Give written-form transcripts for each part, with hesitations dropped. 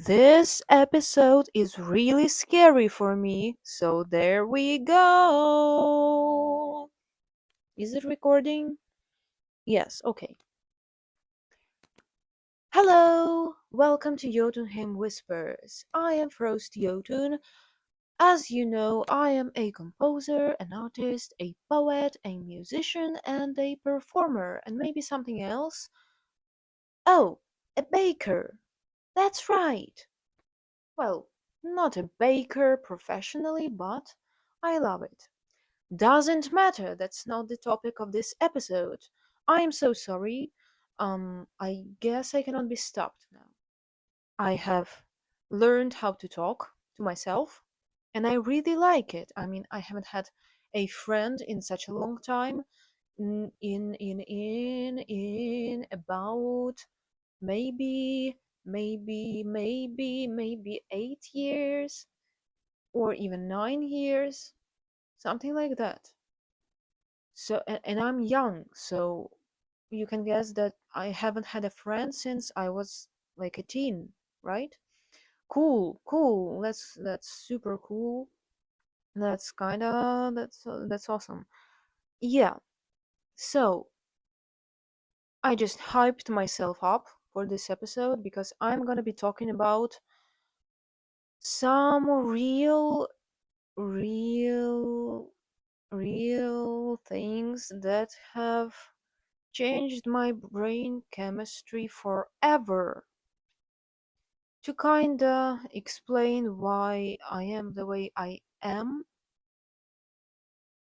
This episode is really scary for me, so there we go. Is it recording? Yes, okay. Hello! Welcome to Jotunheim Whispers. I am frostjotun. As you know, I am a composer, an artist, a poet, a musician, and a performer, and maybe something else. Oh, a baker. That's right. Well, not a baker professionally, but I love it. Doesn't matter, that's not the topic of this episode. I am so sorry. I guess I cannot be stopped now. I have learned how to talk to myself, and I really like it. I mean, I haven't had a friend in such a long time. In about maybe 8 years or even 9 years, something like that. So, and I'm young, so you can guess that I haven't had a friend since I was like a teen, right? Cool, cool. That's super cool. That's awesome. Yeah. So I just hyped myself up for this episode because I'm gonna be talking about some real, real things that have changed my brain chemistry forever. To kinda explain why I am the way I am,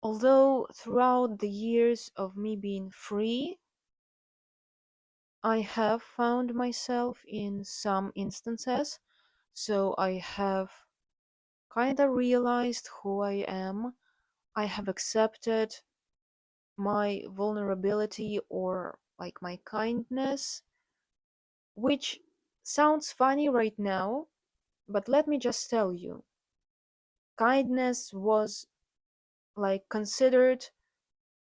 although throughout the years of me being free, I have found myself in some instances, so I have kinda realized who I am. I have accepted my vulnerability or like my kindness, which sounds funny right now, but let me just tell you, kindness was like considered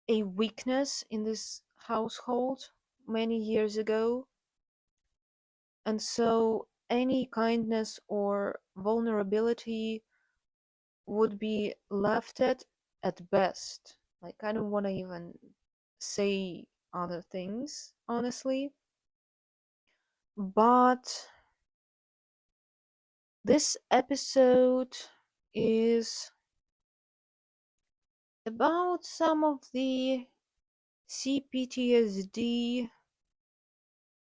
a weakness in this household many years ago, and so any kindness or vulnerability would be left at best. Like, I don't want to even say other things, honestly. But this episode is about some of the CPTSD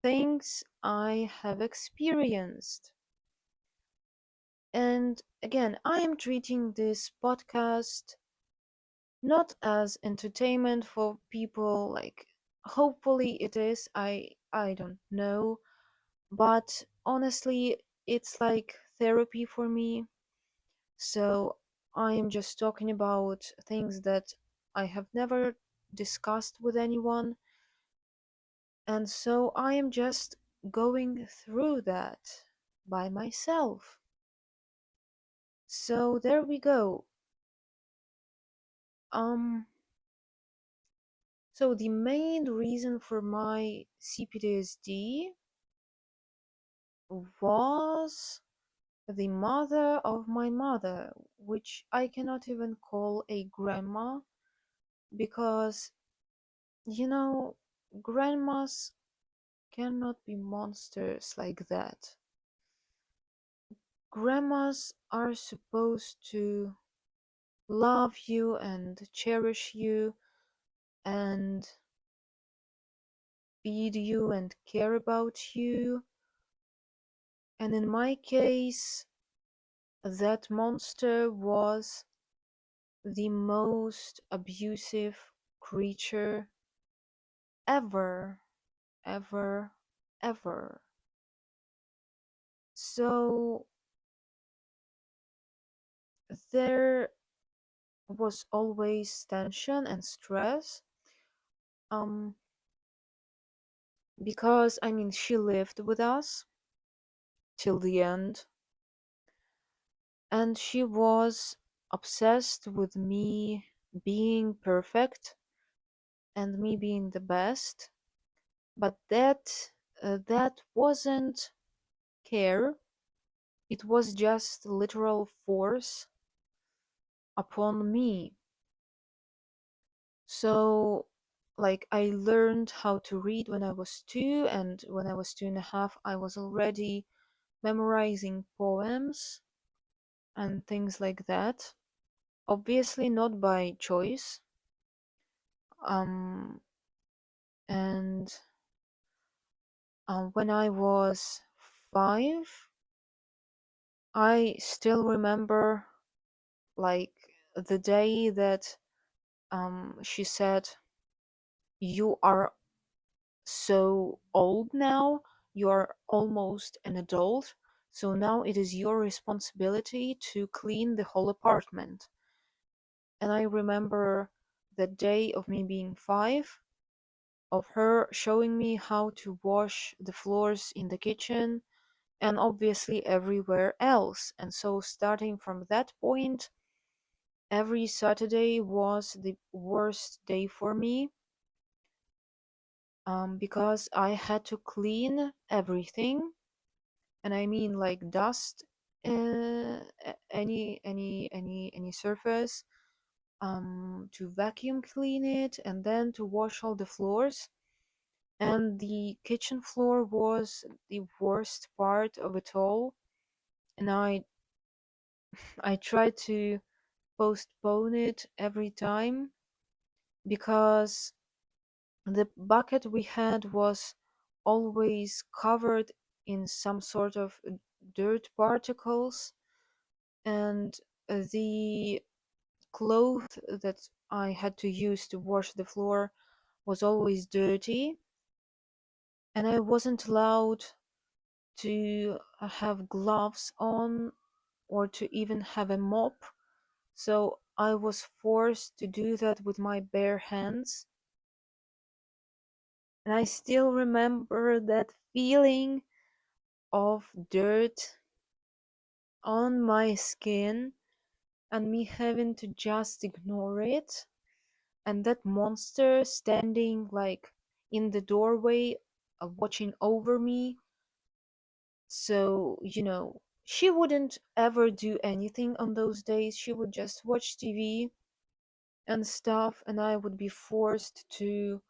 things I have experienced. And again, I am treating this podcast not as entertainment for people, like hopefully it is. I don't know, but honestly, it's like therapy for me. So I am just talking about things that I have never discussed with anyone, and so I am just going through that by myself. So there we go. Um, so the main reason for my CPTSD was the mother of my mother, which I cannot even call a grandma because, you know, grandmas cannot be monsters like that. Grandmas are supposed to love you and cherish you and feed you and care about you. And in my case, that monster was the most abusive creature ever, ever, ever. So there was always tension and stress. Um, because I mean, she lived with us till the end, and she was obsessed with me being perfect and me being the best. But that wasn't care. it was just literal force upon me. So, like, I learned how to read when I was 2, and when I was 2.5, I was already memorizing poems and things like that. Obviously, not by choice. Um, and when I was 5, I still remember, like, the day that she said, "You are so old now, you're almost an adult, so now it is your responsibility to clean the whole apartment." And I remember the day of me being 5, of her showing me how to wash the floors in the kitchen and obviously everywhere else. And so, starting from that point, every Saturday was the worst day for me, because I had to clean everything, and I mean like dust, any surface, to vacuum clean it, and then to wash all the floors. And the kitchen floor was the worst part of it all, and I tried to postpone it every time because the bucket we had was always covered in some sort of dirt particles, and the cloth that I had to use to wash the floor was always dirty, and I wasn't allowed to have gloves on or to even have a mop, so I was forced to do that with my bare hands. And I still remember that feeling of dirt on my skin and me having to just ignore it, and that monster standing like in the doorway, watching over me. So, she wouldn't ever do anything on those days. She would just watch TV and stuff, and I would be forced to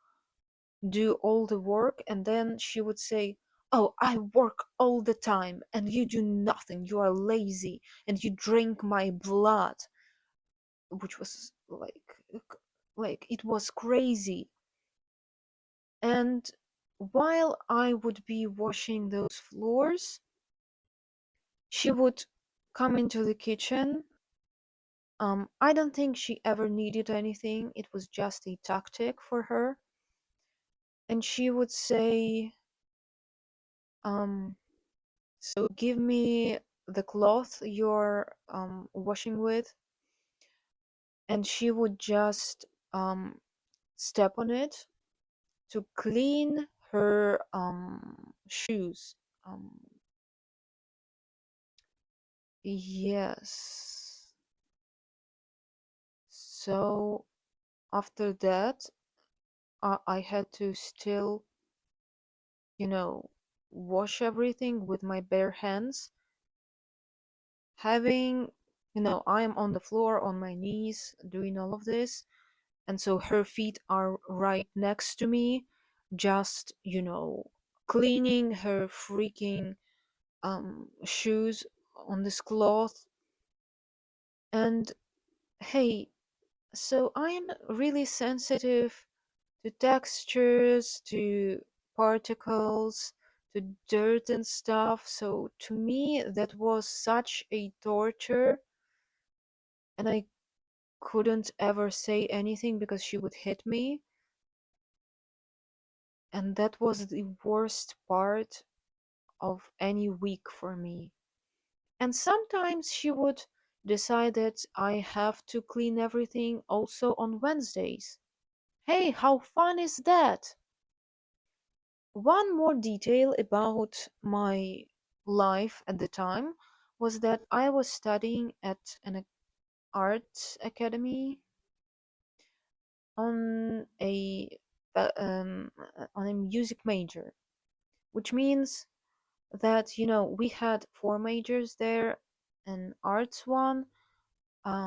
do all the work. And then she would say, "Oh, I work all the time, and you do nothing. You are lazy, and you drink my blood," which was like it was crazy. And while I would be washing those floors, she would come into the kitchen. I don't think she ever needed anything. It was just a tactic for her. And she would say, "So give me the cloth you're washing with," and she would just step on it to clean her shoes. Um, yes. So after that, I had to still, you know, wash everything with my bare hands. Having, I am on the floor on my knees doing all of this, and so her feet are right next to me, just, cleaning her freaking shoes on this cloth. And hey, so I am really sensitive to textures, to particles, to dirt and stuff. So to me, that was such a torture, and I couldn't ever say anything because she would hit me. And that was the worst part of any week for me. And sometimes she would decide that I have to clean everything also on Wednesdays. Hey, how fun is that? One more detail about my life at the time was that I was studying at an art academy on a on a music major, which means that, we had four majors there: an arts one,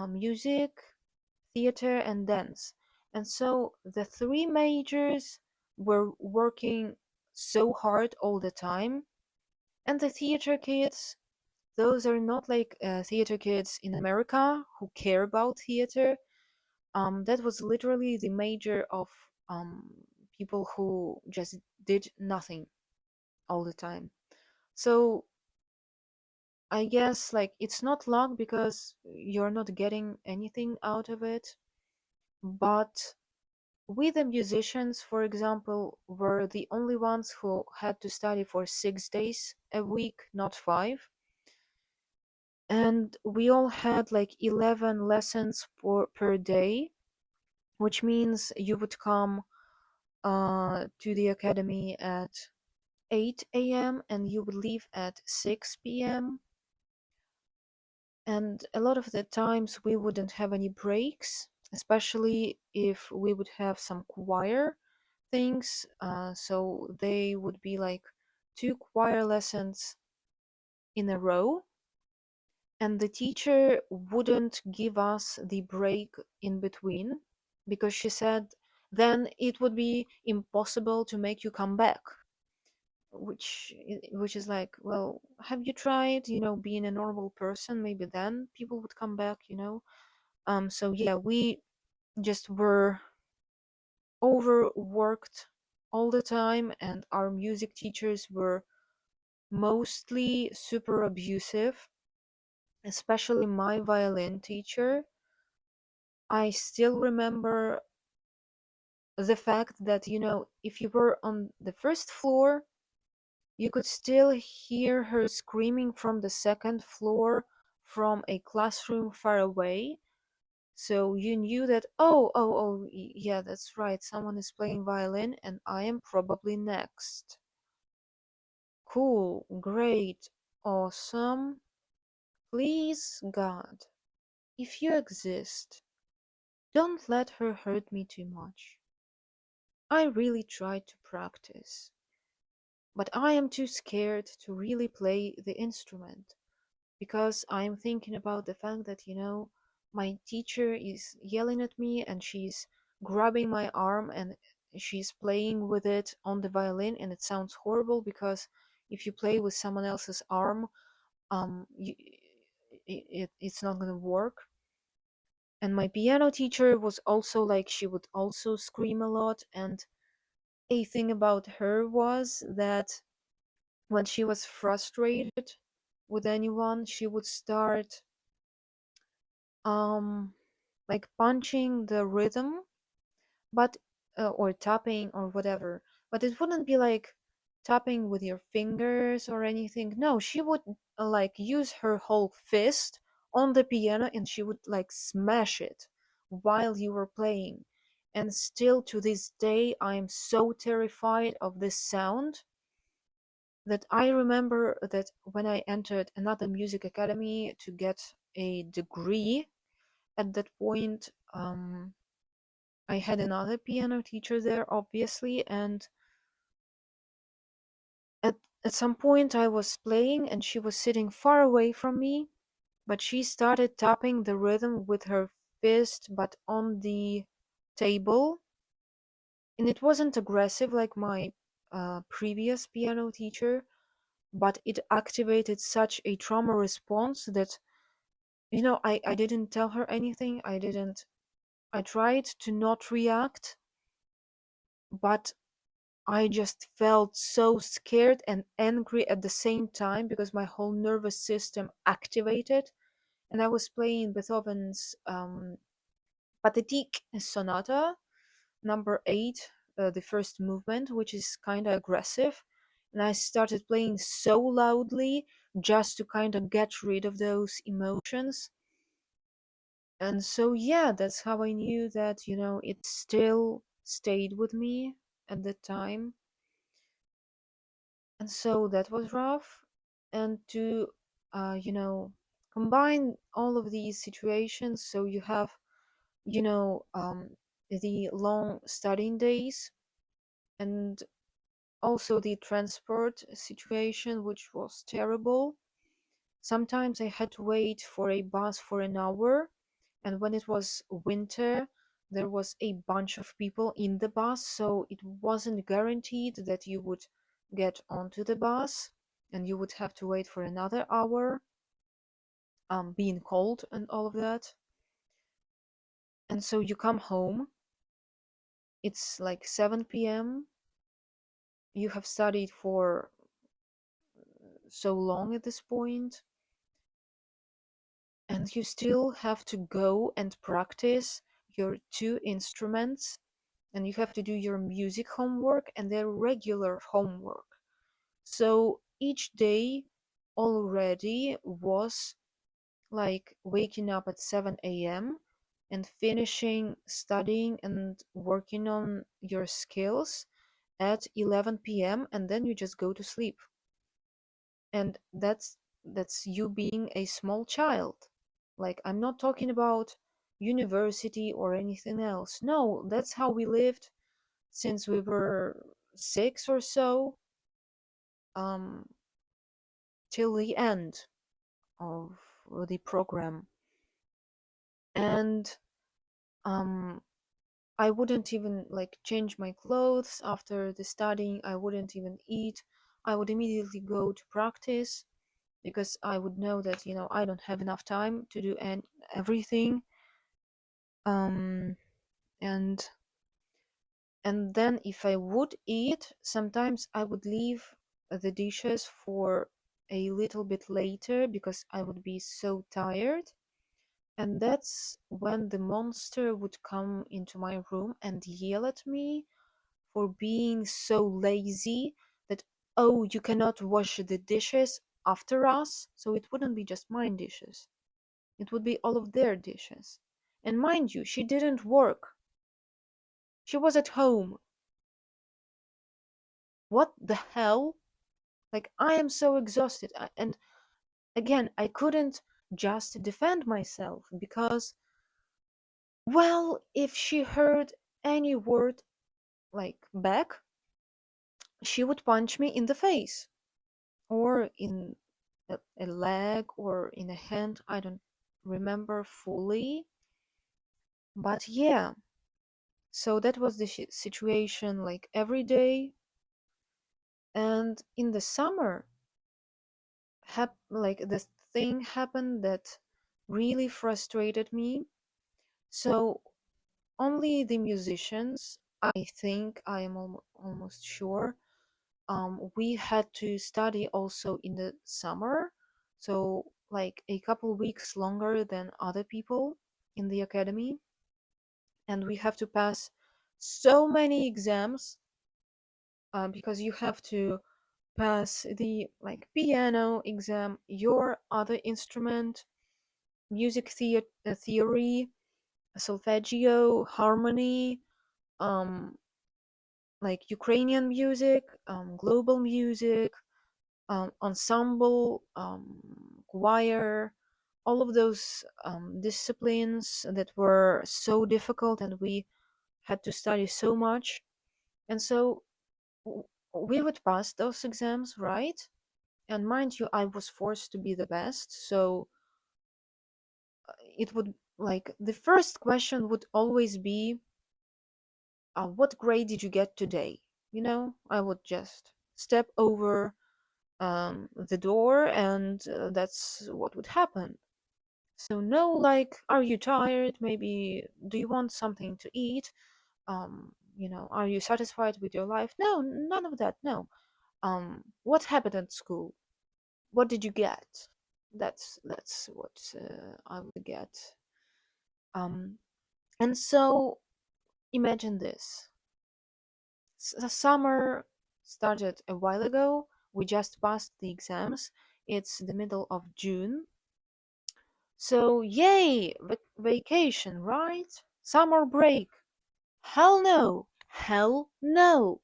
music, theater, and dance. And so the three majors were working so hard all the time. And the theater kids, those are not like theater kids in America who care about theater. That was literally the major of um, people who just did nothing all the time. So I guess like it's not luck because you're not getting anything out of it, but we, the musicians, for example, were the only ones who had to study for 6 days a week, not five. And we all had like 11 lessons per day, which means you would come to the academy at 8 a.m. and you would leave at 6 p.m. And a lot of the times we wouldn't have any breaks, especially if we would have some choir things. So they would be like two choir lessons in a row, and the teacher wouldn't give us the break in between because she said then it would be impossible to make you come back, which is like, well, have you tried, being a normal person? Maybe then people would come back. So yeah, we just were overworked all the time, and our music teachers were mostly super abusive, especially my violin teacher. I still remember the fact that, if you were on the first floor, you could still hear her screaming from the second floor from a classroom far away. So you knew that, yeah, that's right, someone is playing violin and I am probably next. Cool, great, awesome. Please, God, if you exist, don't let her hurt me too much. I really tried to practice, but I am too scared to really play the instrument because I am thinking about the fact that, my teacher is yelling at me and she's grabbing my arm and she's playing with it on the violin, and it sounds horrible because if you play with someone else's arm, it's not going to work. And my piano teacher was also like, she would also scream a lot. And a thing about her was that when she was frustrated with anyone, she would start um like punching the rhythm, but or tapping or whatever. But it wouldn't be like tapping with your fingers or anything. No, she would like use her whole fist on the piano and she would like smash it while you were playing. And still to this day, I am so terrified of this sound that I remember that when I entered another music academy to get a degree, at that point, I had another piano teacher there, obviously, and at, at some point I was playing and she was sitting far away from me, but she started tapping the rhythm with her fist, but on the table. And it wasn't aggressive like my previous piano teacher, but it activated such a trauma response that, I didn't tell her anything. I tried to not react, but I just felt so scared and angry at the same time because my whole nervous system activated. And I was playing Beethoven's Pathetique Sonata, number 8, the first movement, which is kind of aggressive. And I started playing so loudly just to kind of get rid of those emotions. And so, yeah, that's how I knew that, it still stayed with me at the time. And so that was rough. And to, combine all of these situations, so you have, the long studying days, and also the transport situation, which was terrible. Sometimes I had to wait for a bus for an hour, and when it was winter, there was a bunch of people in the bus, so it wasn't guaranteed that you would get onto the bus, and you would have to wait for another hour, being cold and all of that. And so you come home, it's like 7 p.m., you have studied for so long at this point, and you still have to go and practice your two instruments, and you have to do your music homework and their regular homework. So each day already was like waking up at 7 a.m. and finishing studying and working on your skills at 11 p.m., and then you just go to sleep. And that's you being a small child. Like, I'm not talking about university or anything else. No, that's how we lived since we were 6 or so, um till the end of the program. And um I wouldn't even like change my clothes after the studying. I wouldn't even eat. I would immediately go to practice, because I would know that, I don't have enough time to do everything. Um, and then if I would eat, sometimes I would leave the dishes for a little bit later because I would be so tired. And that's when the monster would come into my room and yell at me for being so lazy that, oh, you cannot wash the dishes after us. So it wouldn't be just my dishes, it would be all of their dishes. And mind you, she didn't work, she was at home. What the hell? Like, I am so exhausted. And again, I couldn't just defend myself because, well, if she heard any word like back, she would punch me in the face or in a leg or in a hand. I don't remember fully. But yeah, so that was the situation like every day. And in the summer, like this thing happened that really frustrated me. So only the musicians, I think, I am almost sure, we had to study also in the summer, so like a couple weeks longer than other people in the academy, and we have to pass so many exams, because you have to pass the like piano exam, your other instrument, music theory, solfeggio, harmony, um, like Ukrainian music, global music, ensemble, choir, all of those disciplines that were so difficult, and we had to study so much. And so we would pass those exams, right? And mind you, I was forced to be the best. So it would, like, the first question would always be, what grade did you get today? I would just step over the door, and that's what would happen. So, no, like, are you tired? Maybe, do you want something to eat? Are you satisfied with your life? No, none of that. No. What happened at school? What did you get? That's what I would get. And so imagine this. The summer started a while ago. We just passed the exams. It's the middle of June. So, yay! Vacation, right? Summer break. Hell no! Hell no!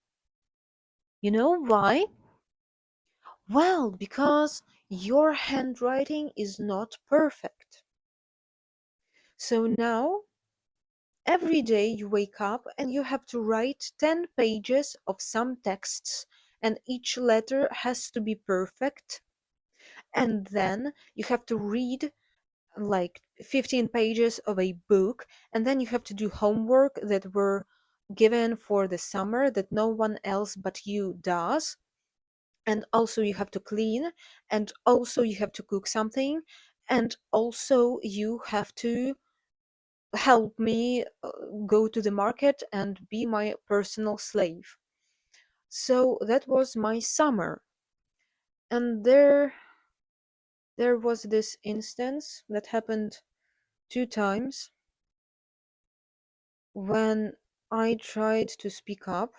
You know why? Well, because your handwriting is not perfect. So now, every day you wake up and you have to write 10 pages of some texts, and each letter has to be perfect. And then you have to read like 15 pages of a book, and then you have to do homework that were given for the summer that no one else but you does. And also you have to clean, and also you have to cook something, and also you have to help me go to the market and be my personal slave. So that was my summer. And there was this instance that happened 2 times when I tried to speak up,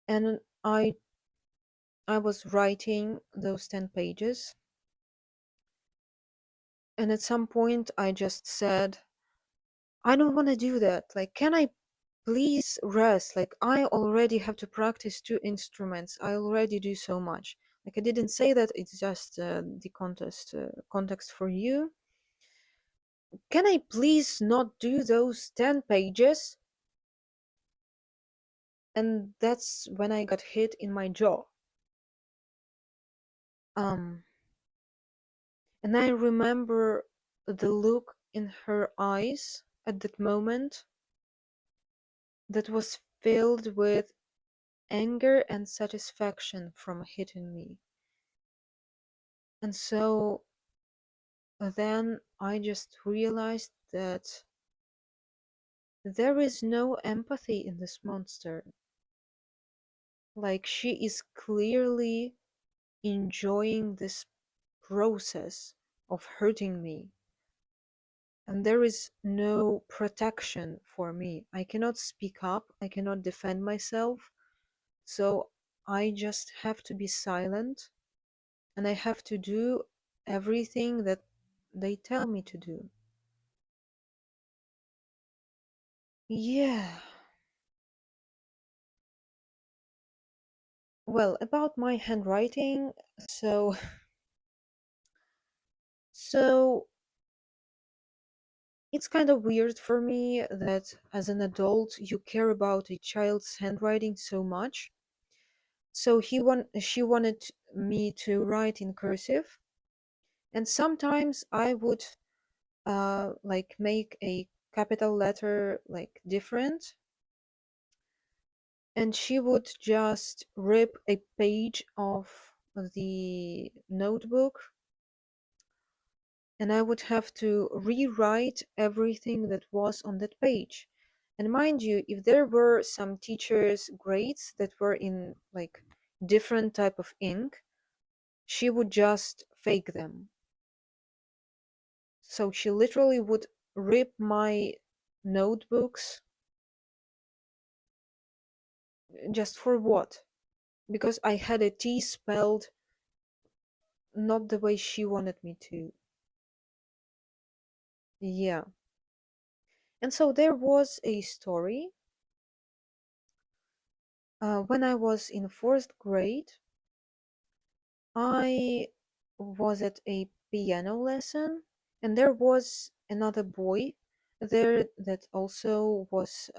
and I was writing those 10 pages, and at some point I just said, I don't want to do that. Like, can I please rest? Like, I already have to practice 2 instruments. I already do so much. Like, I didn't say that, it's just the context for you. Can I please not do those 10 pages? And that's when I got hit in my jaw. Um, and I remember the look in her eyes at that moment that was filled with anger and satisfaction from hitting me. And so then I just realized that there is no empathy in this monster. Like, she is clearly enjoying this process of hurting me. And there is no protection for me. I cannot speak up, I cannot defend myself. So I just have to be silent, and I have to do everything that they tell me to do. Yeah. Well, about my handwriting, so so it's kind of weird for me that as an adult you care about a child's handwriting so much. So she wanted me to write in cursive, and sometimes I would like make a capital letter like different, and she would just rip a page of the notebook, and I would have to rewrite everything that was on that page. And mind you, if there were some teachers' grades that were in like different type of ink, she would just fake them. So she literally would rip my notebooks. Just for what? Because I had a T spelled not the way she wanted me to. Yeah. And so there was a story. When I was in fourth grade, I was at a piano lesson, and there was another boy there that also was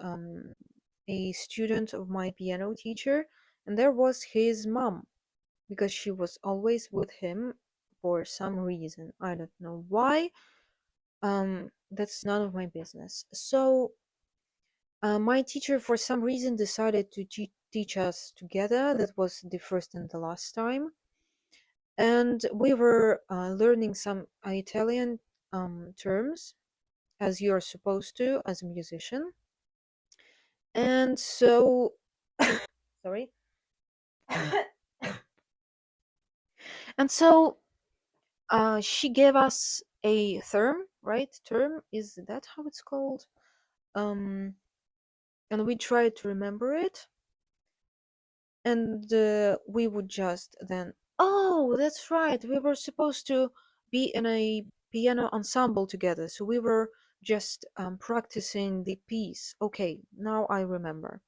a student of my piano teacher, and there was his mom, because she was always with him for some reason. I don't know why. That's none of my business. So my teacher, for some reason, decided to teach us together. That was the first and the last time. And we were learning some Italian terms, as you're supposed to as a musician. And so, sorry. And so she gave us a term, right? Term, is that how it's called? Um, and we tried to remember it, and we would just then, oh, that's right, we were supposed to be in a piano ensemble together, so we were just practicing the piece. Okay, now I remember.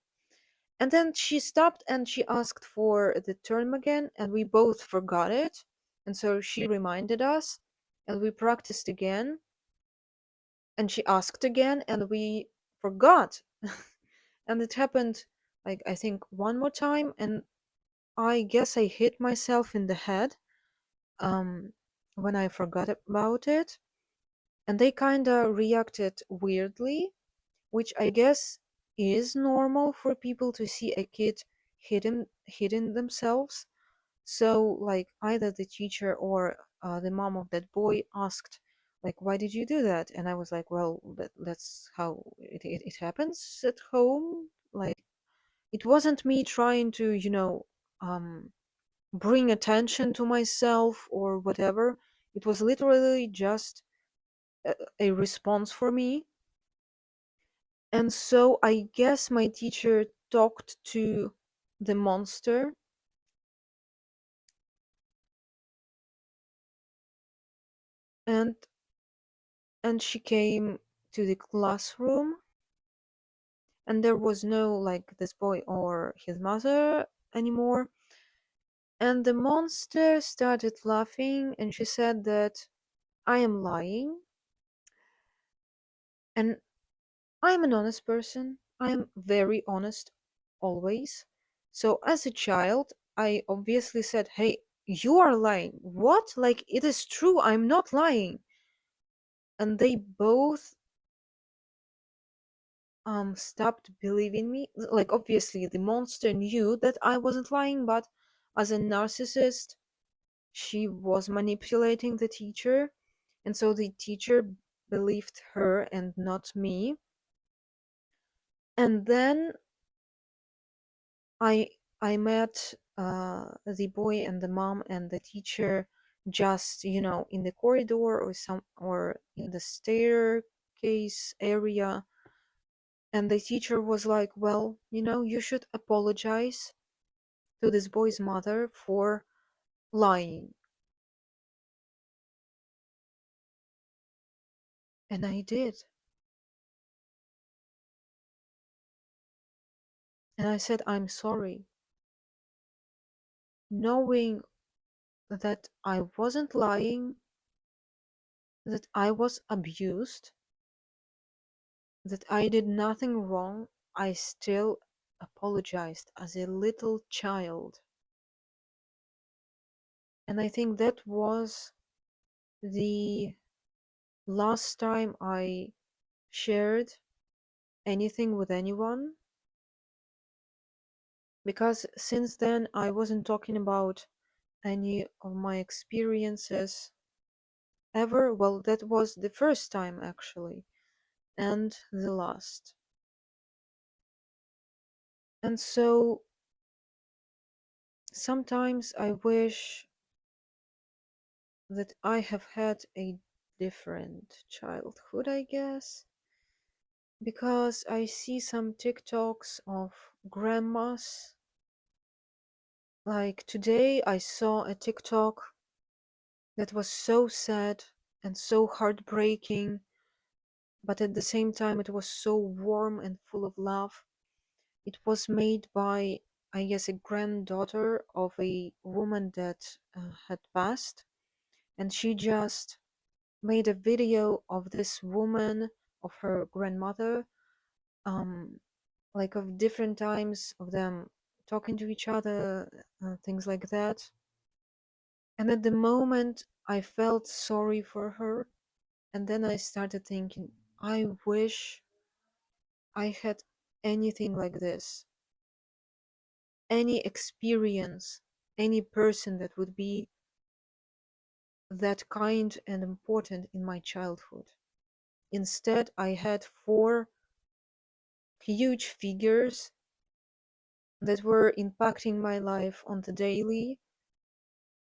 And then she stopped and she asked for the term again, and we both forgot it. And so she reminded us, and we practiced again, and she asked again, and we forgot. And it happened like I think one more time, and I guess I hit myself in the head um when I forgot about it, and they kind of reacted weirdly, which I guess is normal for people to see a kid hitting themselves. So like either the teacher or the mom of that boy asked like, why did you do that? And I was like, well, that's how it happens at home. Like it wasn't me trying to, um bring attention to myself or whatever. It was literally just a response for me. And so I guess my teacher talked to the monster, and she came to the classroom, and there was no like this boy or his mother anymore. And the monster started laughing, and she said that I am lying, and I'm an honest person. I am very honest always. So as a child, I obviously said, "Hey, you are lying." What? Like it is true. I'm not lying. And they both stopped believing me. Like obviously the monster knew that I wasn't lying, but as a narcissist, she was manipulating the teacher, and so the teacher believed her and not me. And then I I met the boy and the mom and the teacher just in the corridor or in the staircase area, and the teacher was like, well, you should apologize to this boy's mother for lying. And I did. And I said, I'm sorry, knowing that I wasn't lying, that I was abused, that I did nothing wrong. I still apologized as a little child. And I think that was the last time I shared anything with anyone, because since then I wasn't talking about any of my experiences ever. Well, that was the first time actually, and the last. And so sometimes I wish that I have had a different childhood, I guess, because I see some TikToks of grandmas. Like today, I saw a TikTok that was so sad and so heartbreaking, but at the same time, it was so warm and full of love. It was made by, I guess, a granddaughter of a woman that had passed, and she just made a video of this woman, of her grandmother, um, like of different times of them talking to each other, things like that. And at the moment, I felt sorry for her. And then I started thinking, I wish I had anything like this, any experience, any person that would be that kind and important in my childhood. Instead, I had four huge figures that were impacting my life on the daily,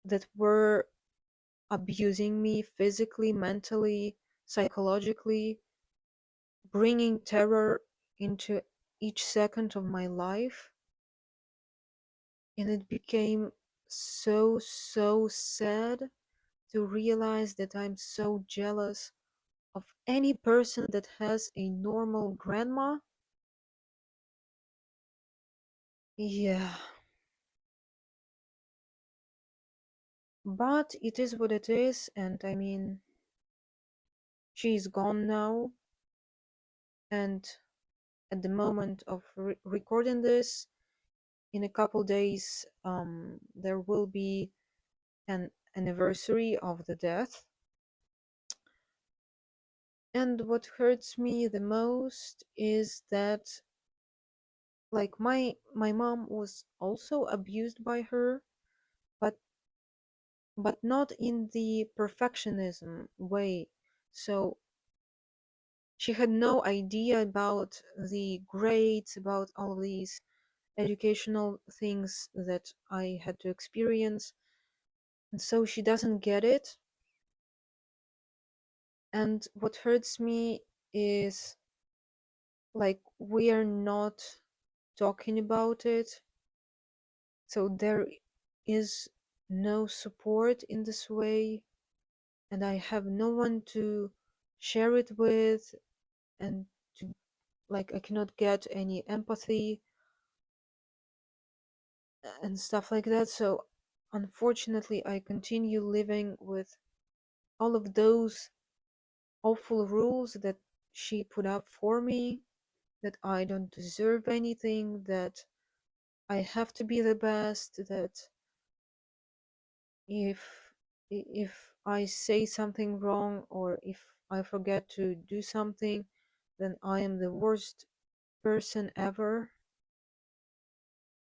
that were abusing me physically, mentally, psychologically, bringing terror into each second of my life. And it became so, so sad to realize that I'm so jealous of any person that has a normal grandma. Yeah, but it is what it is, and I mean, she's gone now, and at the moment of recording this, in a couple days there will be an anniversary of the death. And what hurts me the most is that, like, my mom was also abused by her, but not in the perfectionism way. So she had no idea about the grades, about all of these educational things that I had to experience, and so she doesn't get it. And what hurts me is, like, we are not talking about it, so there is no support in this way, and I have no one to share it with, and to, like, I cannot get any empathy and stuff like that. So unfortunately I continue living with all of those awful rules that she put up for me, that I don't deserve anything, that I have to be the best, that if I say something wrong, or if I forget to do something, then I am the worst person ever.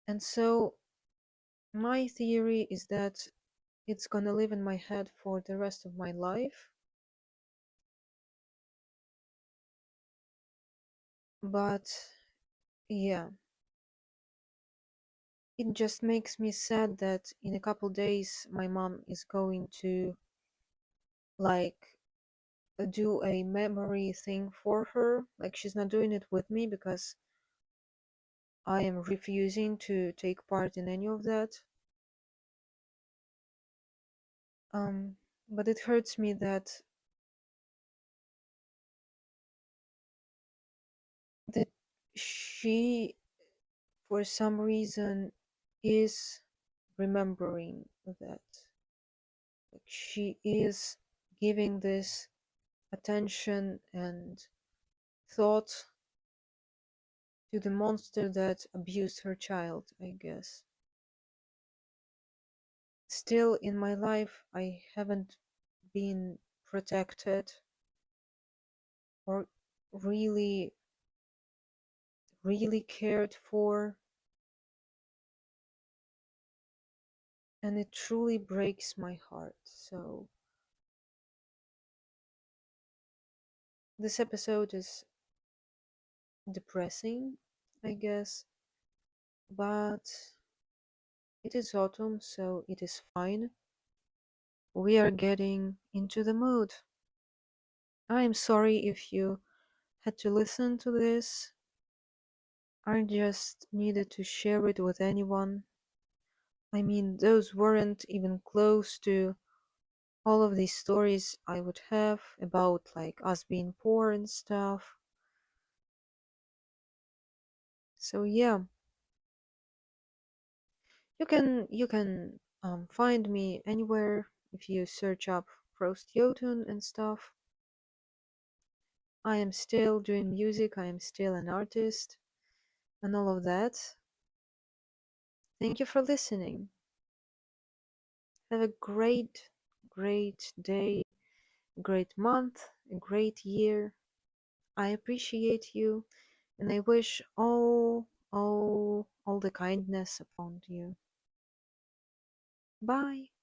And so my theory is that it's gonna live in my head for the rest of my life. But yeah, it just makes me sad that in a couple days my mom is going to, like, do a memory thing for her. Like, she's not doing it with me because I am refusing to take part in any of that. Um, but it hurts me that she, for some reason, is remembering that. Like, she is giving this attention and thought to the monster that abused her child, I guess. Still, in my life, I haven't been protected or really, really cared for, and it truly breaks my heart. So, this episode is depressing, I guess, but it is autumn, so it is fine. We are getting into the mood. I'm sorry if you had to listen to this. I just needed to share it with anyone. I mean, those weren't even close to all of these stories I would have about, like, us being poor and stuff. So yeah, you can find me anywhere if you search up frostjotun and stuff. I am still doing music, I am still an artist, and all of that. Thank you for listening. Have a great, great day, great month, a great year. I appreciate you, and I wish all the kindness upon you. Bye.